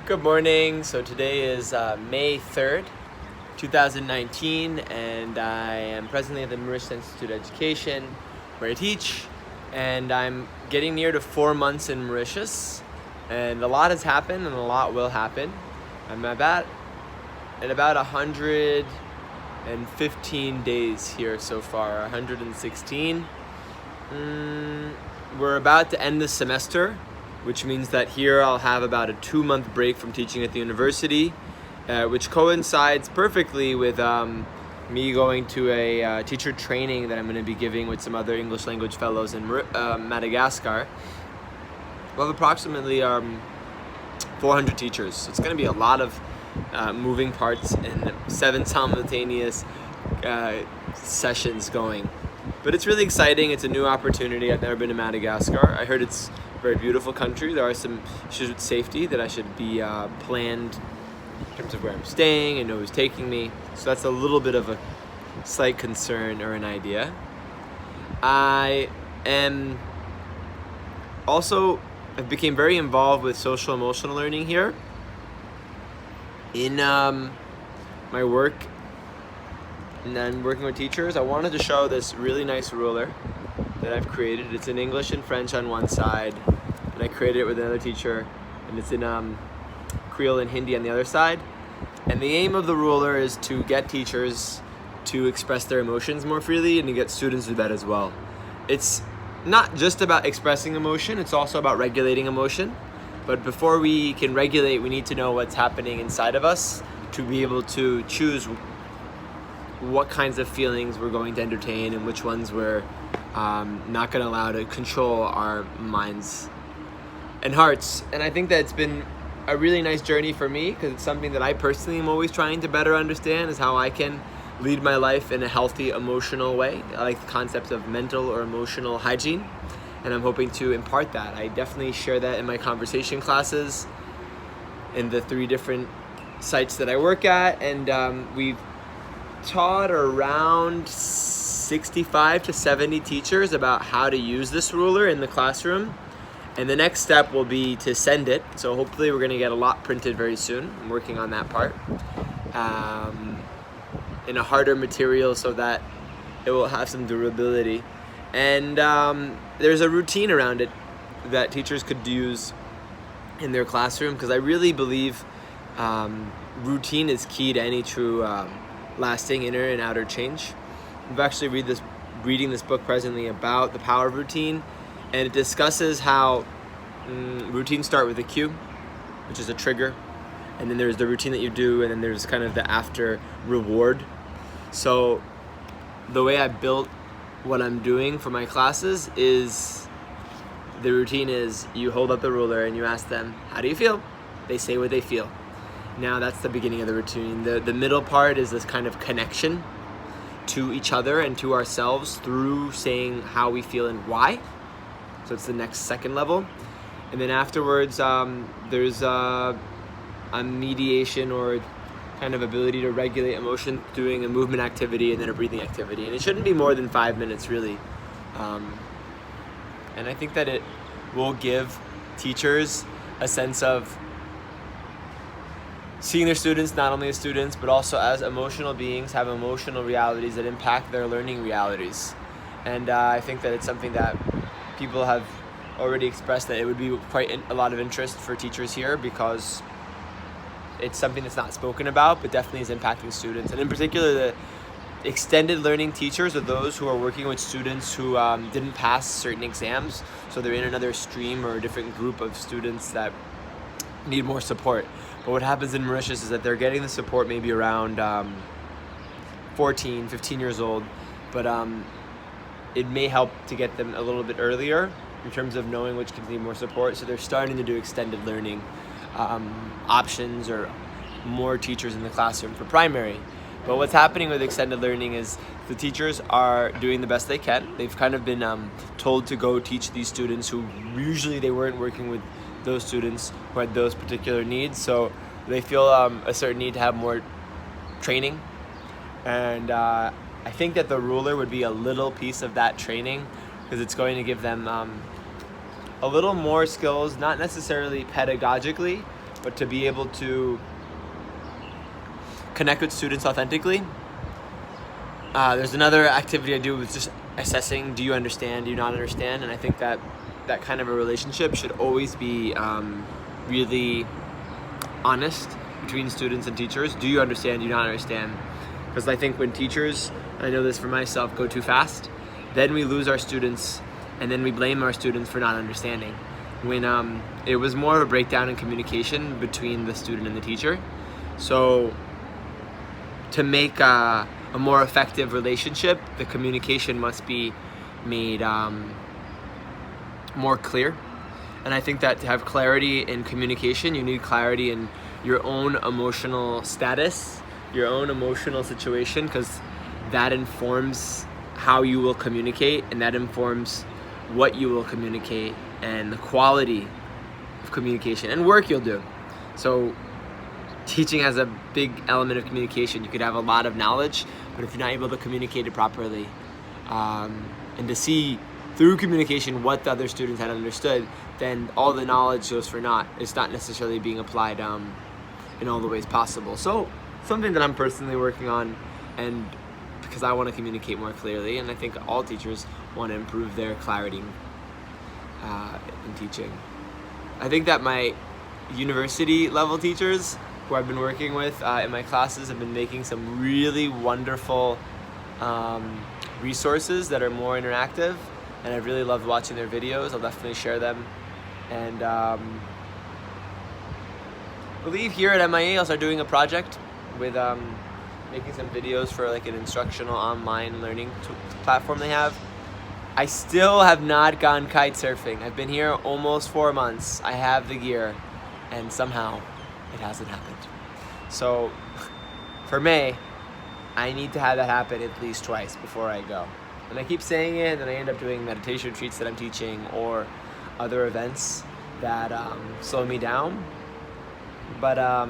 Good morning. So today is May 3rd, 2019, and I am presently at the Mauritius Institute of Education where I teach, and I'm getting near to 4 months in Mauritius, and a lot has happened and a lot will happen. I'm at about 115 days here so far, 116. We're about to end the semester, which means that here I'll have about a 2-month break from teaching at the university, which coincides perfectly with me going to a teacher training that I'm going to be giving with some other English language fellows in Madagascar. We'll have approximately 400 teachers, so it's going to be a lot of moving parts and 7 simultaneous sessions going. But it's really exciting. It's a new opportunity. I've never been to Madagascar. I heard it's a very beautiful country. There are some issues with safety that I should be planned in terms of where I'm staying and know who's taking me. So that's a little bit of a slight concern or an idea. I became very involved with social emotional learning here in my work. And then working with teachers, I wanted to show this really nice ruler that I've created. It's in English and French on one side, and I created it with another teacher, and it's in Creole and Hindi on the other side. And the aim of the ruler is to get teachers to express their emotions more freely and to get students to do that as well. It's not just about expressing emotion, it's also about regulating emotion. But before we can regulate, we need to know what's happening inside of us to be able to choose what kinds of feelings we're going to entertain and which ones we're not going to allow to control our minds and hearts. And I think that it's been a really nice journey for me, because it's something that I personally am always trying to better understand, is how I can lead my life in a healthy emotional way. I like the concept of mental or emotional hygiene, and I'm hoping to impart that. I definitely share that in my conversation classes in the 3 different sites that I work at, and we've taught around 65 to 70 teachers about how to use this ruler in the classroom, and the next step will be to send it. So hopefully we're going to get a lot printed very soon. I'm working on that part in a harder material so that it will have some durability, and there's a routine around it that teachers could use in their classroom, because I really believe routine is key to any true lasting inner and outer change. I've actually reading this book presently about the power of routine, and it discusses how routines start with a cue, which is a trigger, and then there's the routine that you do, and then there's kind of the after reward. So the way I built what I'm doing for my classes is, the routine is you hold up the ruler and you ask them, how do you feel? They say what they feel. Now that's the beginning of the routine. The middle part is this kind of connection to each other and to ourselves through saying how we feel and why. So it's the next second level. And then afterwards, there's a mediation or kind of ability to regulate emotion, doing a movement activity and then a breathing activity. And it shouldn't be more than 5 minutes, really. And I think that it will give teachers a sense of seeing their students not only as students, but also as emotional beings, have emotional realities that impact their learning realities. And I think that it's something that people have already expressed that it would be quite a lot of interest for teachers here, because it's something that's not spoken about, but definitely is impacting students. And in particular, the extended learning teachers are those who are working with students who didn't pass certain exams. So they're in another stream or a different group of students that need more support. But what happens in Mauritius is that they're getting the support maybe around 14, 15 years old, but it may help to get them a little bit earlier in terms of knowing which kids need more support. So they're starting to do extended learning options or more teachers in the classroom for primary. But what's happening with extended learning is the teachers are doing the best they can. They've kind of been told to go teach these students who usually they weren't working with those students who had those particular needs. So they feel a certain need to have more training. And I think that the ruler would be a little piece of that training, because it's going to give them a little more skills, not necessarily pedagogically, but to be able to connect with students authentically. There's another activity I do with just assessing, do you understand, do you not understand? And I think that that kind of a relationship should always be really honest between students and teachers. Do you understand, do you not understand? Because I think when teachers, I know this for myself, go too fast, then we lose our students, and then we blame our students for not understanding. When it was more of a breakdown in communication between the student and the teacher. So to make a more effective relationship, the communication must be made more clear. And I think that to have clarity in communication, you need clarity in your own emotional status, your own emotional situation, because that informs how you will communicate, and that informs what you will communicate and the quality of communication and work you'll do. So teaching has a big element of communication. You could have a lot of knowledge, but if you're not able to communicate it properly, and to see through communication what the other students had understood, then all the knowledge goes for naught. It's not necessarily being applied in all the ways possible. So something that I'm personally working on, and because I want to communicate more clearly, and I think all teachers want to improve their clarity in teaching. I think that my university level teachers who I've been working with in my classes have been making some really wonderful resources that are more interactive, and I've really loved watching their videos. I'll definitely share them. And I believe here at MIA I'll start doing a project with making some videos for like an instructional online learning platform they have. I still have not gone kite surfing. I've been here almost 4 months. I have the gear, and somehow it hasn't happened. So for May, I need to have that happen at least twice before I go. And I keep saying it, and I end up doing meditation retreats that I'm teaching or other events that slow me down. But I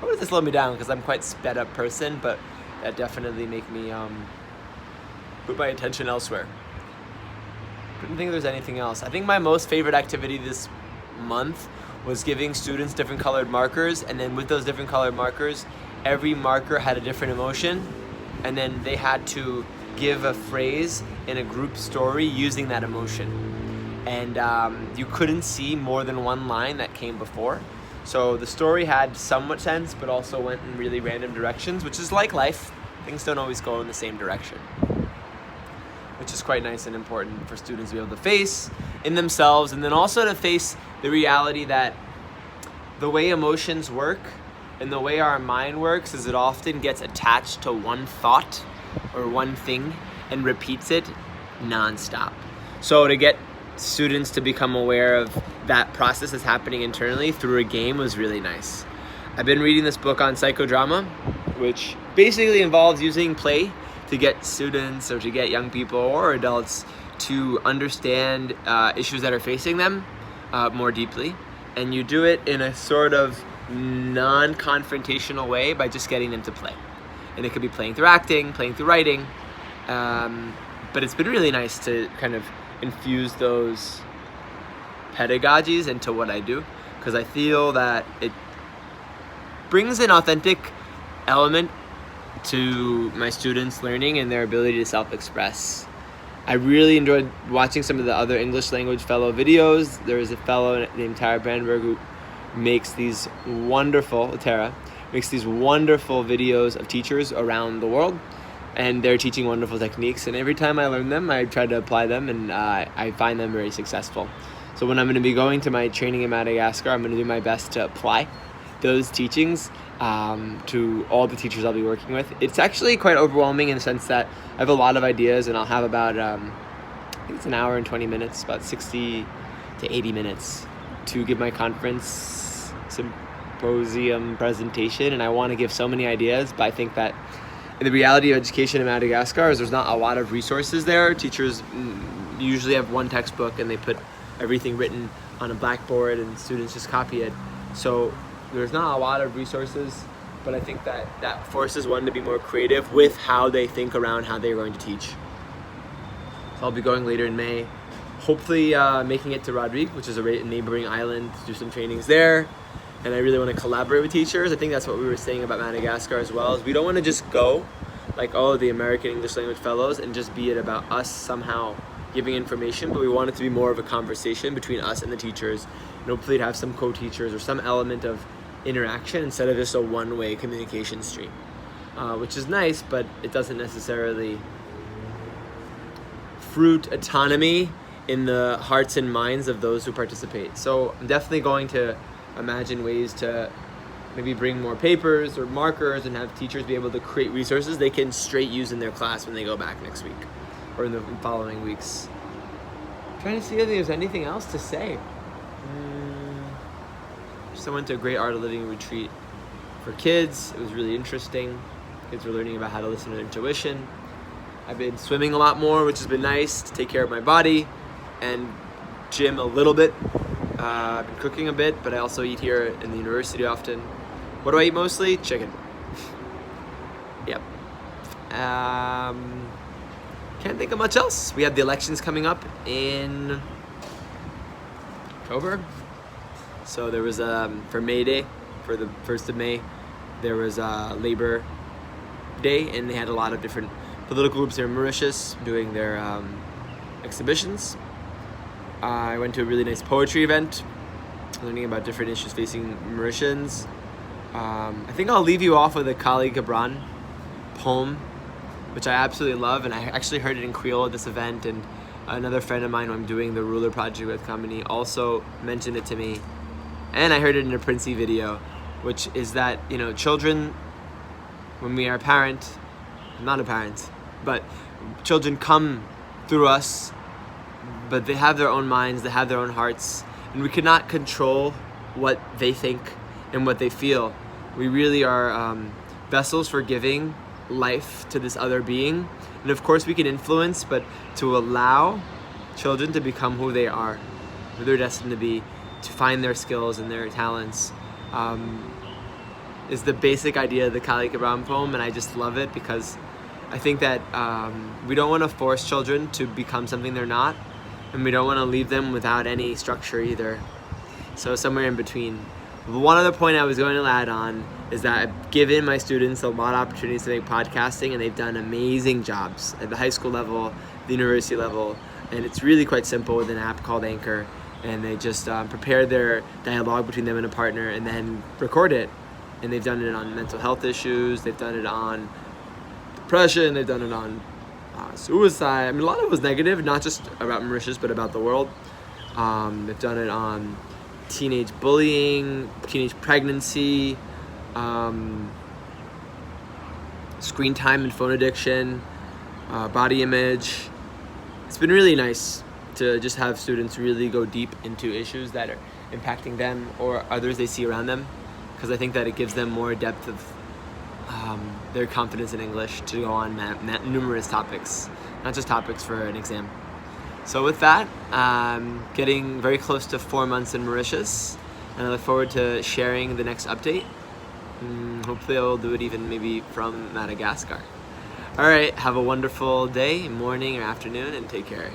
wouldn't say slow me down because I'm quite sped up person, but that definitely make me put my attention elsewhere. I don't think there's anything else. I think my most favorite activity this month was giving students different colored markers, and then with those different colored markers, every marker had a different emotion, and then they had to give a phrase in a group story using that emotion. And you couldn't see more than one line that came before. So the story had somewhat sense, but also went in really random directions, which is like life. Things don't always go in the same direction, which is quite nice and important for students to be able to face in themselves, and then also to face the reality that the way emotions work and the way our mind works is it often gets attached to one thought or one thing and repeats it nonstop. So to get students to become aware of that process that's happening internally through a game was really nice. I've been reading this book on psychodrama, which basically involves using play to get students or to get young people or adults to understand issues that are facing them more deeply. And you do it in a sort of non-confrontational way by just getting them to play. And it could be playing through acting, playing through writing, but it's been really nice to kind of infuse those pedagogies into what I do, because I feel that it brings an authentic element to my students' learning and their ability to self-express. I really enjoyed watching some of the other English language fellow videos. There is a fellow named Tara Brandberg who makes these wonderful, Tara, makes these wonderful videos of teachers around the world, and they're teaching wonderful techniques, and every time I learn them, I try to apply them, and I find them very successful. So when I'm going to be going to my training in Madagascar, I'm going to do my best to apply those teachings to all the teachers I'll be working with. It's actually quite overwhelming in the sense that I have a lot of ideas, and I'll have about, I think it's an hour and 20 minutes, about 60 to 80 minutes to give my conference symposium presentation, and I want to give so many ideas, but I think that the reality of education in Madagascar is there's not a lot of resources there. Teachers usually have one textbook and they put everything written on a blackboard and students just copy it. So there's not a lot of resources, but I think that that forces one to be more creative with how they think around how they're going to teach. So I'll be going later in May, hopefully making it to Rodrigue, which is a neighboring island, to do some trainings there. and I really want to collaborate with teachers. I think that's what we were saying about Madagascar as well, is we don't want to just go like, oh, the American English Language Fellows, and just be it about us somehow giving information, but we want it to be more of a conversation between us and the teachers, and hopefully to have some co-teachers or some element of interaction instead of just a one-way communication stream, which is nice, but it doesn't necessarily fruit autonomy in the hearts and minds of those who participate. So I'm definitely going to imagine ways to maybe bring more papers or markers and have teachers be able to create resources they can straight use in their class when they go back next week or in the following weeks. I'm trying to see if there's anything else to say. Just I went to a great art of living retreat for kids. It was really interesting. Kids were learning about how to listen to their intuition. I've been swimming a lot more, which has been nice to take care of my body, and gym a little bit. I've been cooking a bit, but I also eat here in the university often. What do I eat mostly? Chicken. Yep. Can't think of much else. We have the elections coming up in October. So there was for May Day, for the 1st of May, there was Labor Day, and they had a lot of different political groups here in Mauritius doing their exhibitions. I went to a really nice poetry event, learning about different issues facing Mauritians. I think I'll leave you off with a Kali Gibran poem, which I absolutely love, and I actually heard it in Creole at this event, and another friend of mine who I'm doing the Ruler Project with company also mentioned it to me, and I heard it in a Princey video, which is that, you know, children, when we are a parent, I'm not a parent, but children come through us, but they have their own minds, they have their own hearts, and we cannot control what they think and what they feel. We really are vessels for giving life to this other being, and of course we can influence, but to allow children to become who they are, who they're destined to be, to find their skills and their talents, is the basic idea of the Kali Gibran poem, and I just love it because I think that we don't want to force children to become something they're not, and we don't want to leave them without any structure either. So somewhere in between. One other point I was going to add on is that I've given my students a lot of opportunities to make podcasting, and they've done amazing jobs at the high school level, the university level, and it's really quite simple with an app called Anchor, and they just prepare their dialogue between them and a partner and then record it. And they've done it on mental health issues, they've done it on depression, they've done it on suicide. I mean, a lot of it was negative, not just about Mauritius, but about the world. They've done it on teenage bullying, teenage pregnancy, screen time and phone addiction, body image. It's been really nice to just have students really go deep into issues that are impacting them or others they see around them, because I think that it gives them more depth of their confidence in English to go on numerous topics, not just topics for an exam. So with that, I'm getting very close to 4 months in Mauritius, and I look forward to sharing the next update. Hopefully I will do it even maybe from Madagascar. All right, have a wonderful day, morning or afternoon, and take care.